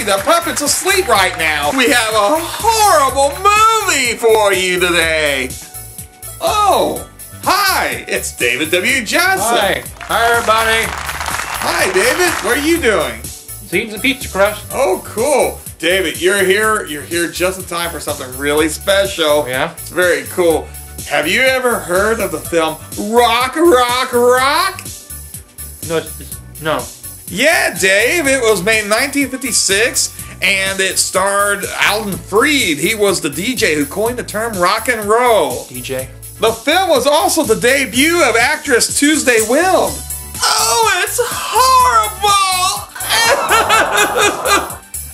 the puppet's asleep right now. We have a horrible movie for you today. Oh, hi, it's David W. Johnson. Hi everybody. Hi, David. What are you doing? Eating some pizza crust. Oh, cool. David, you're here just in time for something really special. Yeah? It's very cool. Have you ever heard of the film Rock, Rock, Rock? No. Yeah, Dave. It was made in 1956, and it starred Alan Freed. He was the DJ who coined the term rock and roll. DJ. The film was also the debut of actress Tuesday Weld. Oh, it's horrible!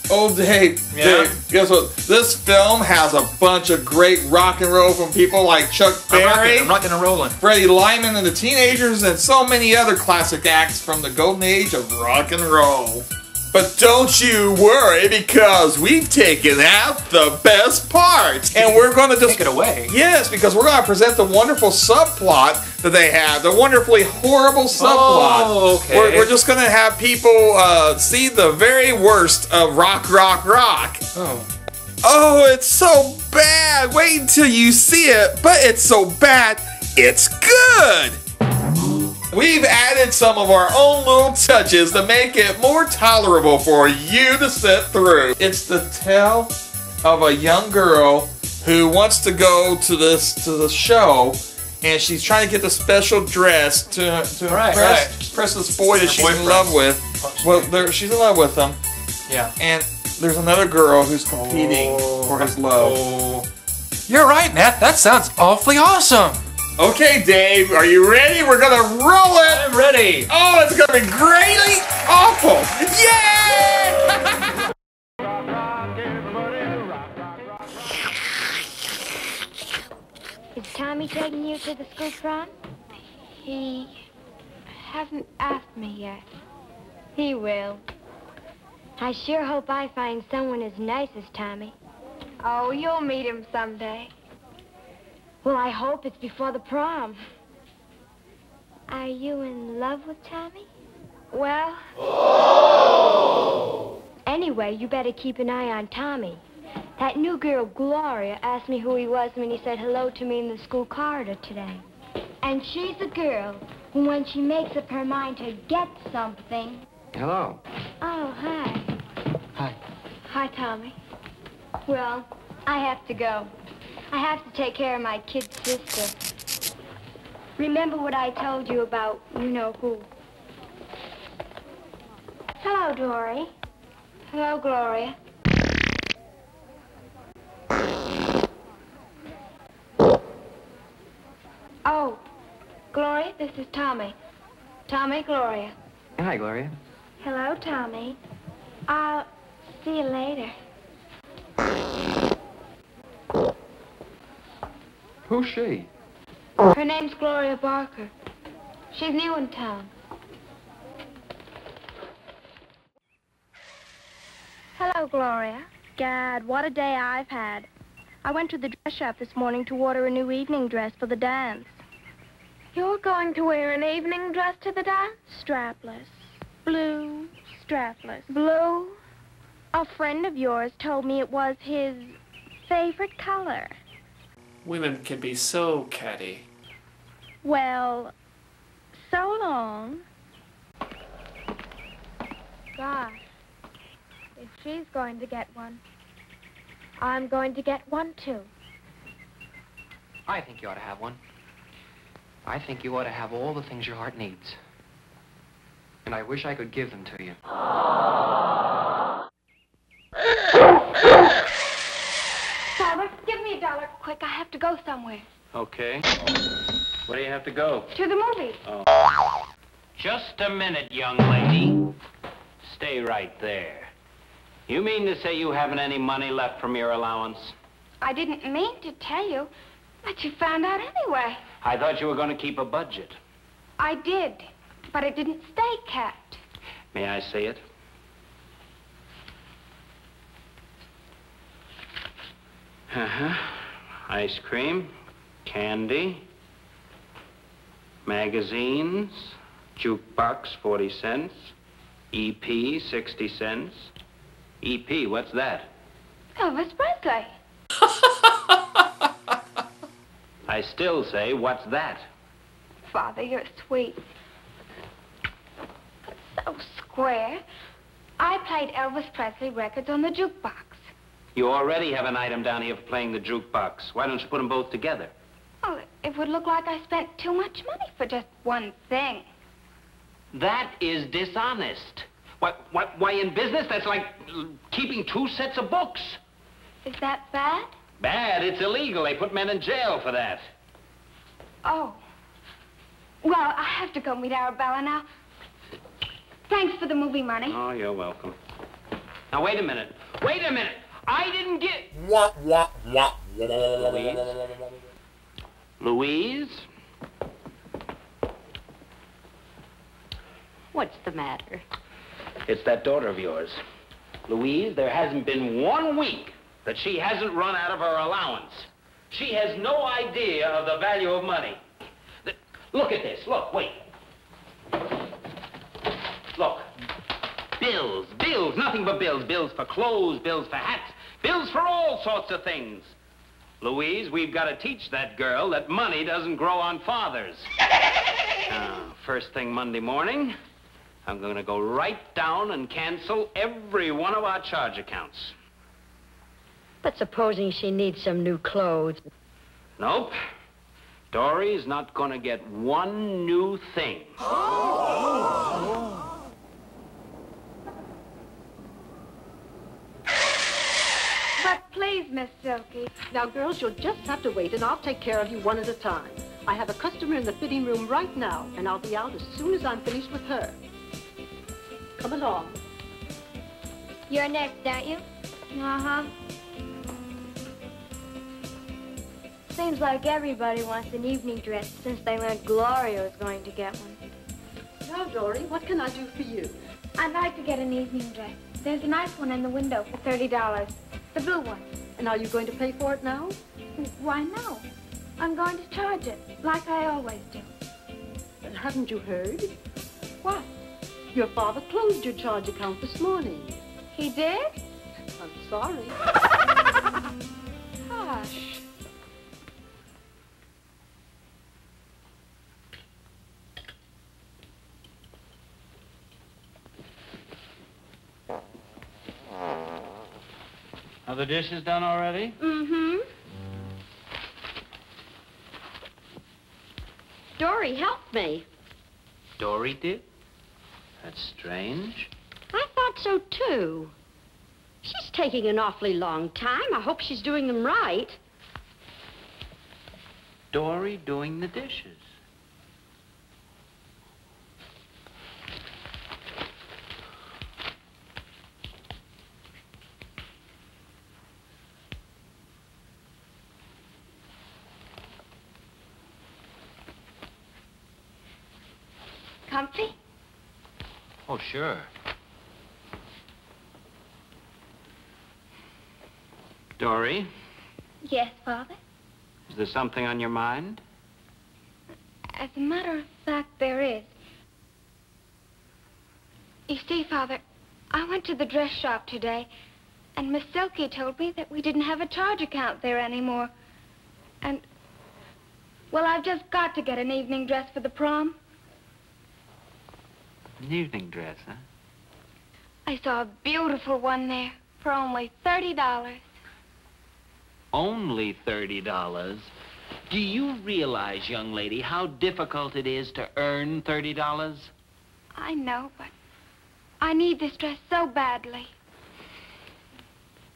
Oh, Dave, Dave, guess what? This film has a bunch of great rock and roll from people like Chuck Berry, I'm rocking and rolling. Freddie Lymon and the Teen-Agers, and so many other classic acts from the golden age of rock and roll. But don't you worry, because we've taken out the best parts. And we're going to just... Take it away. Yes, because we're going to present the wonderful subplot that they have. The wonderfully horrible subplot. Oh, okay. We're just going to have people see the very worst of rock, rock, rock. Oh. Oh, it's so bad. Wait until you see it. But it's so bad, it's good. We've added some of our own little touches to make it more tolerable for you to sit through. It's the tale of a young girl who wants to go to the show, and she's trying to get the special dress to impress this boy that she's in love with. Well, she's in love with him. Yeah. And there's another girl who's competing for his love. Oh. You're right, Matt. That sounds awfully awesome. Okay, Dave, are you ready? We're gonna roll it! I'm ready! Oh, it's gonna be greatly awful! Yay! Is Tommy taking you to the school prom? He hasn't asked me yet. He will. I sure hope I find someone as nice as Tommy. Oh, you'll meet him someday. Well, I hope it's before the prom. Are you in love with Tommy? Well... Oh! Anyway, you better keep an eye on Tommy. That new girl, Gloria, asked me who he was when he said hello to me in the school corridor today. And she's a girl who, when she makes up her mind to get something... Hello. Oh, hi. Hi. Hi, Tommy. Well, I have to go. I have to take care of my kid sister. Remember what I told you about you-know-who. Hello, Dory. Hello, Gloria. Oh, Gloria, this is Tommy. Tommy, Gloria. Hi, Gloria. Hello, Tommy. I'll see you later. Who's she? Her name's Gloria Barker. She's new in town. Hello, Gloria. Gad, what a day I've had. I went to the dress shop this morning to order a new evening dress for the dance. You're going to wear an evening dress to the dance? Strapless. Blue. Strapless. Blue? A friend of yours told me it was his favorite color. Women can be so catty. Well, so long. Gosh, if she's going to get one, I'm going to get one too. I think you ought to have one. I think you ought to have all the things your heart needs. And I wish I could give them to you. Father, give me $1 quick. I have to go somewhere. Okay. Where do you have to go? To the movies. Oh. Just a minute, young lady. Stay right there. You mean to say you haven't any money left from your allowance? I didn't mean to tell you, but you found out anyway. I thought you were going to keep a budget. I did, but it didn't stay kept. May I see it? Uh-huh. Ice cream, candy, magazines, jukebox, 40 cents, EP, 60 cents, EP, what's that? Elvis Presley. I still say, what's that? Father, you're sweet. So square. I played Elvis Presley records on the jukebox. You already have an item down here for playing the jukebox. Why don't you put them both together? Oh, it would look like I spent too much money for just one thing. That is dishonest. Why, in business, that's like keeping 2 sets of books. Is that bad? Bad? It's illegal. They put men in jail for that. Oh. Well, I have to go meet Arabella now. Thanks for the movie money. Oh, you're welcome. Now, wait a minute. Wait a minute. I didn't get... Louise? Louise? What's the matter? It's that daughter of yours. Louise, there hasn't been 1 week that she hasn't run out of her allowance. She has no idea of the value of money. Look at this. Look, wait. Look. Bills, bills, nothing but bills. Bills for clothes, bills for hats, bills for all sorts of things. Louise, we've got to teach that girl that money doesn't grow on fathers. Now, first thing Monday morning, I'm going to go right down and cancel every one of our charge accounts. But supposing she needs some new clothes. Nope. Dory's not going to get 1 new thing. But please, Miss Silky. Now, girls, you'll just have to wait, and I'll take care of you one at a time. I have a customer in the fitting room right now, and I'll be out as soon as I'm finished with her. Come along. You're next, aren't you? Uh-huh. Seems like everybody wants an evening dress since they learned Gloria was going to get one. Now, Dory, what can I do for you? I'd like to get an evening dress. There's a nice one in the window for $30. The blue one. And are you going to pay for it now? Why, no. I'm going to charge it, like I always do. But haven't you heard? What? Your father closed your charge account this morning. He did? I'm sorry. Hush. Are the dishes done already? Mm-hmm. Dory, help me. Dory did? That's strange. I thought so, too. She's taking an awfully long time. I hope she's doing them right. Dory doing the dishes. Comfy? Oh, sure. Dory, Yes, Father. is there something on your mind? As a matter of fact, there is. You see, Father, I went to the dress shop today, and Miss Silky told me that we didn't have a charge account there anymore. And, well, I've just got to get an evening dress for the prom. An evening dress, huh? I saw a beautiful one there for only $30. Only $30? Do you realize, young lady, how difficult it is to earn $30? I know, but I need this dress so badly.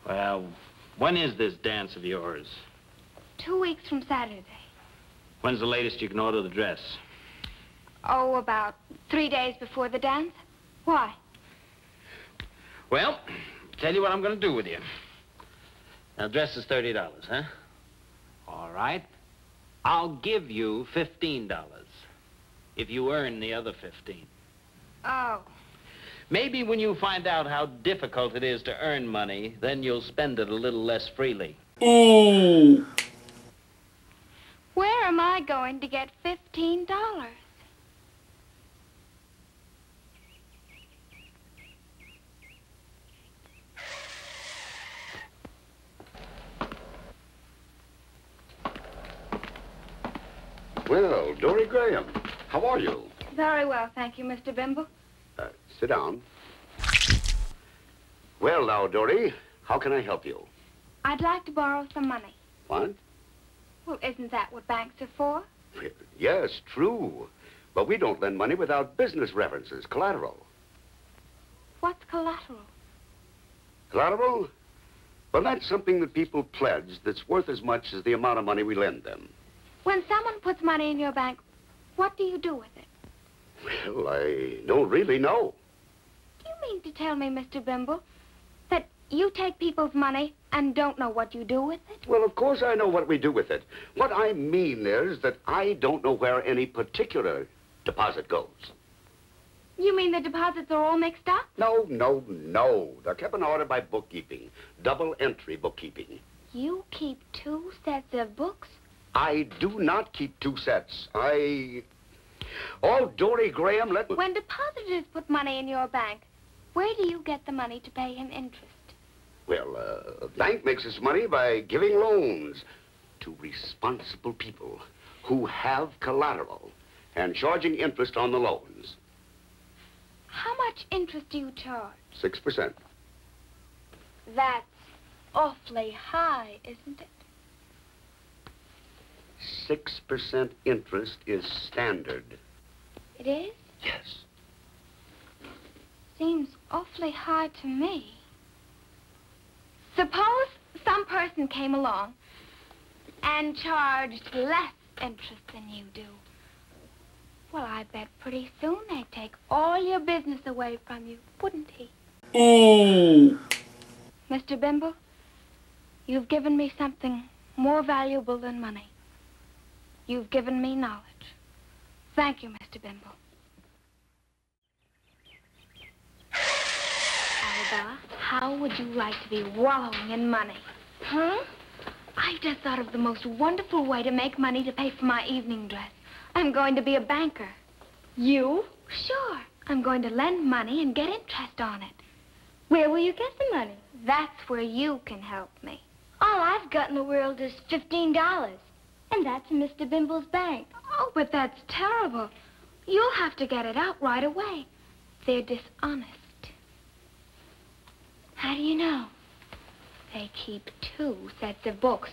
Well, when is this dance of yours? 2 weeks from Saturday. When's the latest you can order the dress? Oh, about 3 days before the dance. Why? Well, tell you what I'm going to do with you. Now, dress is $30, huh? All right. I'll give you $15 if you earn the other 15. Oh. Maybe when you find out how difficult it is to earn money, then you'll spend it a little less freely. Ooh. Where am I going to get $15? Well, Dory Graham, how are you? Very well, thank you, Mr. Bimble. Sit down. Well, now, Dory, how can I help you? I'd like to borrow some money. What? Well, isn't that what banks are for? Yes, true. But we don't lend money without business references, collateral. What's collateral? Collateral? Well, that's something that people pledge that's worth as much as the amount of money we lend them. When someone puts money in your bank, what do you do with it? Well, I don't really know. Do you mean to tell me, Mr. Bimble, that you take people's money and don't know what you do with it? Well, of course I know what we do with it. What I mean is that I don't know where any particular deposit goes. You mean the deposits are all mixed up? No. They're kept in order by bookkeeping. Double entry bookkeeping. You keep 2 sets of books? I do not keep 2 sets. Oh, Dory Graham, When depositors put money in your bank, where do you get the money to pay him interest? Well, a bank makes its money by giving loans to responsible people who have collateral and charging interest on the loans. How much interest do you charge? 6%. That's awfully high, isn't it? 6% interest is standard. It is? Yes. Seems awfully high to me. Suppose some person came along and charged less interest than you do. Well, I bet pretty soon they'd take all your business away from you, wouldn't he? Ooh. Mr. Bimble, you've given me something more valuable than money. You've given me knowledge. Thank you, Mr. Bimble. Arabella, how would you like to be wallowing in money? Huh? I've just thought of the most wonderful way to make money to pay for my evening dress. I'm going to be a banker. You? Sure. I'm going to lend money and get interest on it. Where will you get the money? That's where you can help me. All I've got in the world is $15. And that's in Mr. Bimble's bank. Oh, but that's terrible. You'll have to get it out right away. They're dishonest. How do you know? They keep 2 sets of books,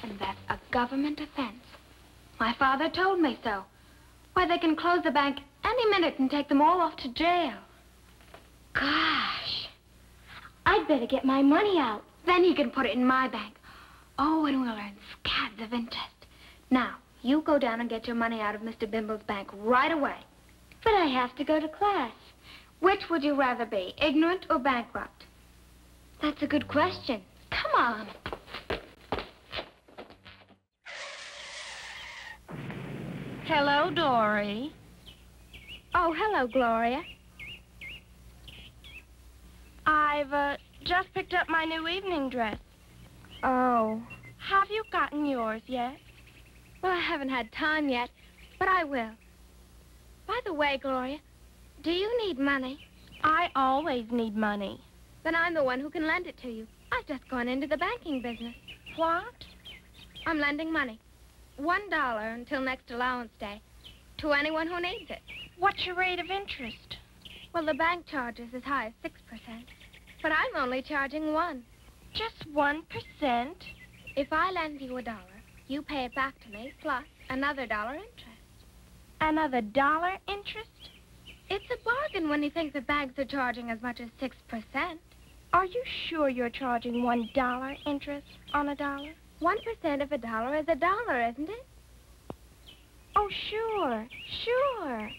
and that's a government offense. My father told me so. Why, they can close the bank any minute and take them all off to jail. Gosh. I'd better get my money out. Then you can put it in my bank. Oh, and we'll earn scads of interest. Now, you go down and get your money out of Mr. Bimble's bank right away. But I have to go to class. Which would you rather be, ignorant or bankrupt? That's a good question. Come on. Hello, Dory. Oh, hello, Gloria. I've just picked up my new evening dress. Oh. Have you gotten yours yet? Well, I haven't had time yet, but I will. By the way, Gloria, do you need money? I always need money. Then I'm the one who can lend it to you. I've just gone into the banking business. What? I'm lending money. $1 until next allowance day to anyone who needs it. What's your rate of interest? Well, the bank charges as high as 6%, but I'm only charging 1%. Just 1%? If I lend you $1, you pay it back to me plus another $1 interest. Another $1 interest? It's a bargain when you think the banks are charging as much as 6%. Are you sure you're charging $1 interest on $1? 1% of $1 is $1, isn't it? Oh, sure, sure.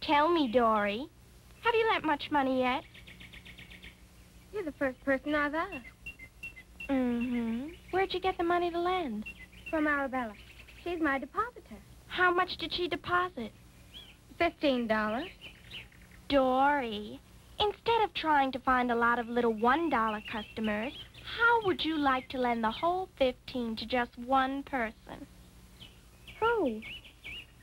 Tell me, Dory, have you lent much money yet? You're the first person I've asked. Mm-hmm. Where'd you get the money to lend? From Arabella. She's my depositor. How much did she deposit? $15. Dory, instead of trying to find a lot of little $1 customers, how would you like to lend the whole $15 to just one person? Who?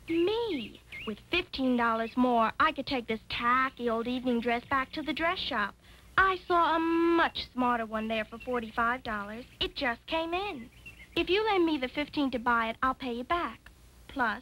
Me. With $15 more, I could take this tacky old evening dress back to the dress shop. I saw a much smarter one there for $45. It just came in. If you lend me the $15 to buy it, I'll pay you back. Plus,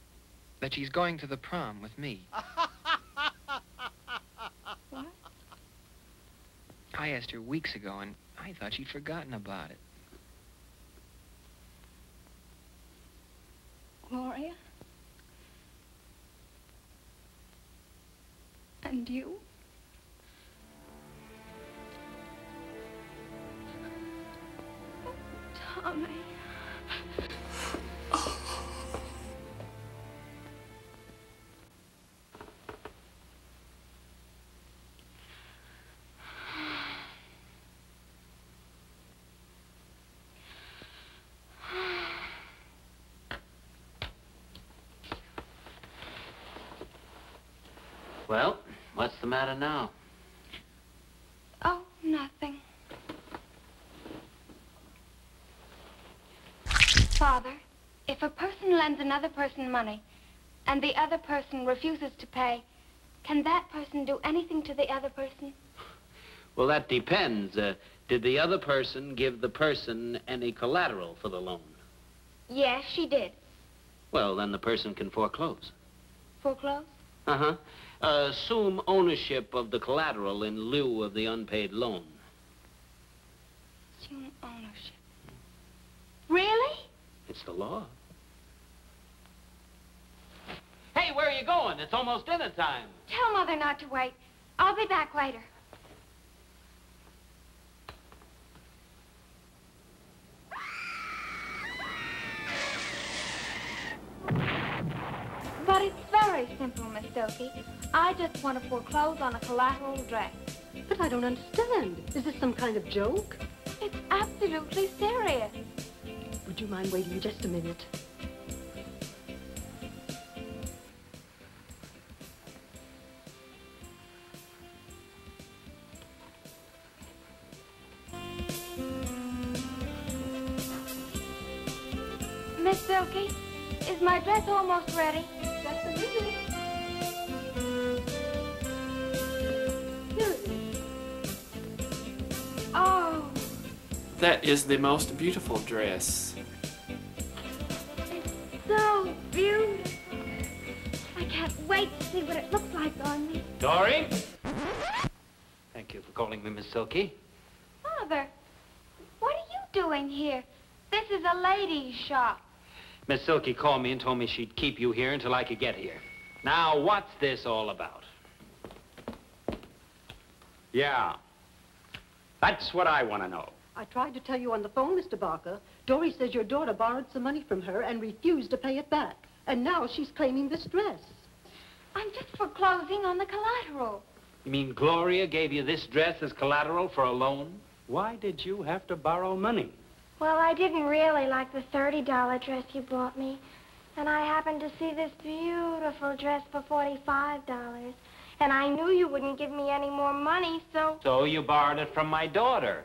that she's going to the prom with me. What? I asked her weeks ago, and I thought she'd forgotten about it. Gloria? And you? Tommy. Well, what's the matter now? Oh, nothing. Father, if a person lends another person money and the other person refuses to pay, can that person do anything to the other person? Well, that depends. Did the other person give the person any collateral for the loan? Yes, she did. Well, then the person can foreclose. Foreclose? Uh-huh. Assume ownership of the collateral in lieu of the unpaid loan. Assume ownership. Really? It's the law. Hey, where are you going? It's almost dinner time. Tell Mother not to wait. I'll be back later. But it's very simple, Miss Stokey. I just want to foreclose on a collateral dress. But I don't understand. Is this some kind of joke? It's absolutely serious. Would you mind waiting just a minute? Miss Silky, is my dress almost ready? Just a minute. Here it is. Oh, That is the most beautiful dress. it's so beautiful. I can't wait to see what it looks like on me. Dory? Thank you for calling me Miss Silky. Father, what are you doing here? This is a ladies' shop. Miss Silky called me and told me she'd keep you here until I could get here. Now, what's this all about? Yeah. That's what I want to know. I tried to tell you on the phone, Mr. Barker. Dory says your daughter borrowed some money from her and refused to pay it back. And now she's claiming this dress. I'm just foreclosing on the collateral. You mean Gloria gave you this dress as collateral for a loan? Why did you have to borrow money? Well, I didn't really like the $30 dress you bought me. And I happened to see this beautiful dress for $45. And I knew you wouldn't give me any more money, so... So you borrowed it from my daughter.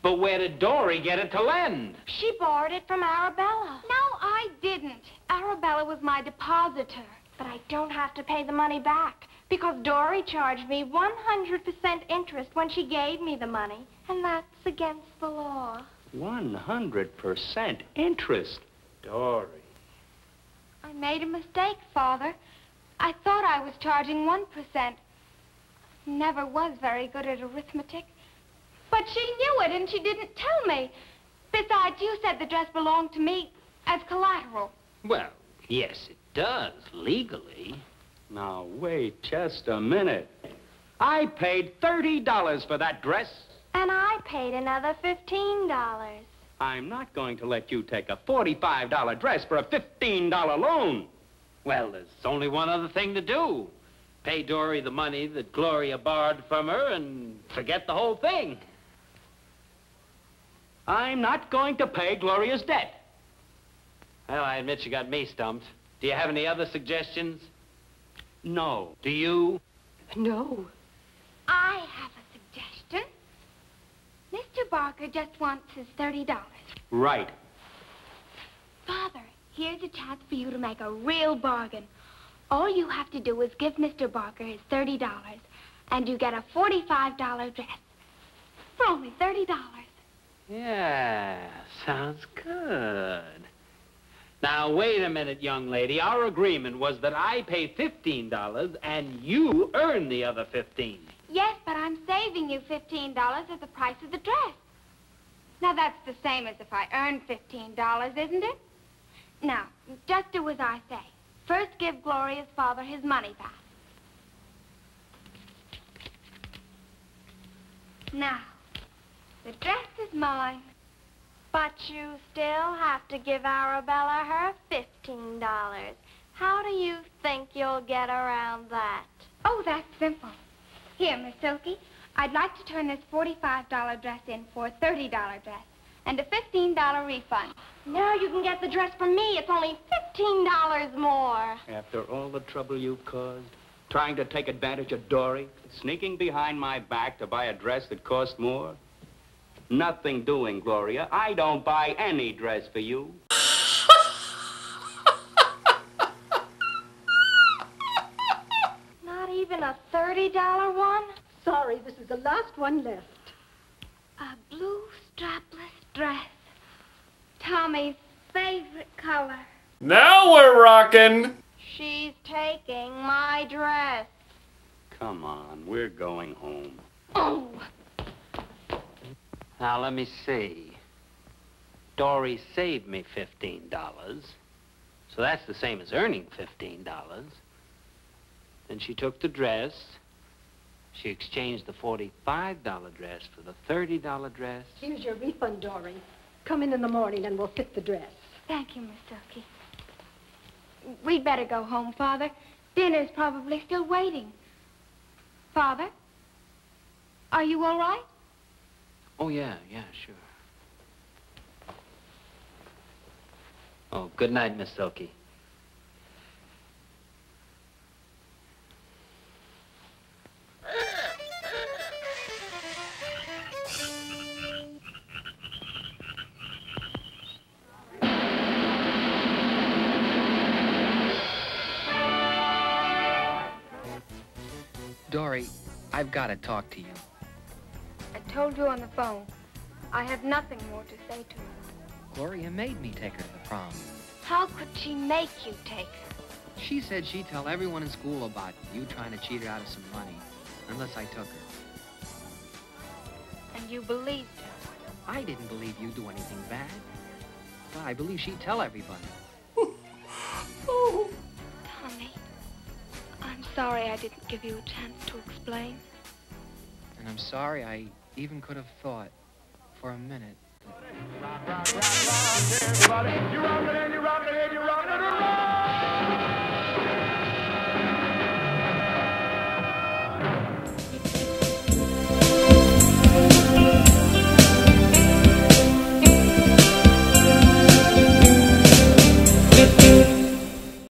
But where did Dory get it to lend? She borrowed it from Arabella. No, I didn't. Arabella was my depositor. But I don't have to pay the money back because Dory charged me 100% interest when she gave me the money. And that's against the law. 100% interest. Dory. I made a mistake, Father. I thought I was charging 1%. Never was very good at arithmetic. But she knew it, and she didn't tell me. Besides, you said the dress belonged to me as collateral. Well, yes, it does, legally. Now, wait just a minute. I paid $30 for that dress. And I paid another $15. I'm not going to let you take a $45 dress for a $15 loan. Well, there's only one other thing to do. Pay Dory the money that Gloria borrowed from her and forget the whole thing. I'm not going to pay Gloria's debt. Well, I admit you got me stumped. Do you have any other suggestions? No. Do you? No. I have a suggestion. Mr. Barker just wants his $30. Right. Father, here's a chance for you to make a real bargain. All you have to do is give Mr. Barker his $30, and you get a $45 dress for only $30. Yeah, sounds good. Now, wait a minute, young lady. Our agreement was that I pay $15 and you earn the other $15. Yes, but I'm saving you $15 as the price of the dress. Now, that's the same as if I earned $15, isn't it? Now, just do as I say. First, give Gloria's father his money back. Now, the dress is mine. But you still have to give Arabella her $15. How do you think you'll get around that? Oh, that's simple. Here, Miss Silky, I'd like to turn this $45 dress in for a $30 dress and a $15 refund. Now you can get the dress from me. It's only $15 more. After all the trouble you've caused, trying to take advantage of Dory, sneaking behind my back to buy a dress that cost more? Nothing doing, Gloria. I don't buy any dress for you. Not even a $30 one? Sorry, this is the last one left. A blue strapless dress. Tommy's favorite color. Now we're rocking. She's taking my dress. Come on, we're going home. Oh! Now, let me see. Dory saved me $15, so that's the same as earning $15. Then she took the dress. She exchanged the $45 dress for the $30 dress. Here's your refund, Dory. Come in the morning and we'll fit the dress. Thank you, Miss Silky. We'd better go home, Father. Dinner's probably still waiting. Father? Are you all right? Oh, yeah, sure. Oh, good night, Miss Silky. Dory, I've got to talk to you. I told you on the phone. I have nothing more to say to you. Gloria made me take her to the prom. How could she make you take her? She said she'd tell everyone in school about you trying to cheat her out of some money, unless I took her. And you believed her? I didn't believe you'd do anything bad. But I believe she'd tell everybody. Tommy, I'm sorry I didn't give you a chance to explain. And I'm sorry I even could have thought for a minute. Everybody, you rock it and you rock it.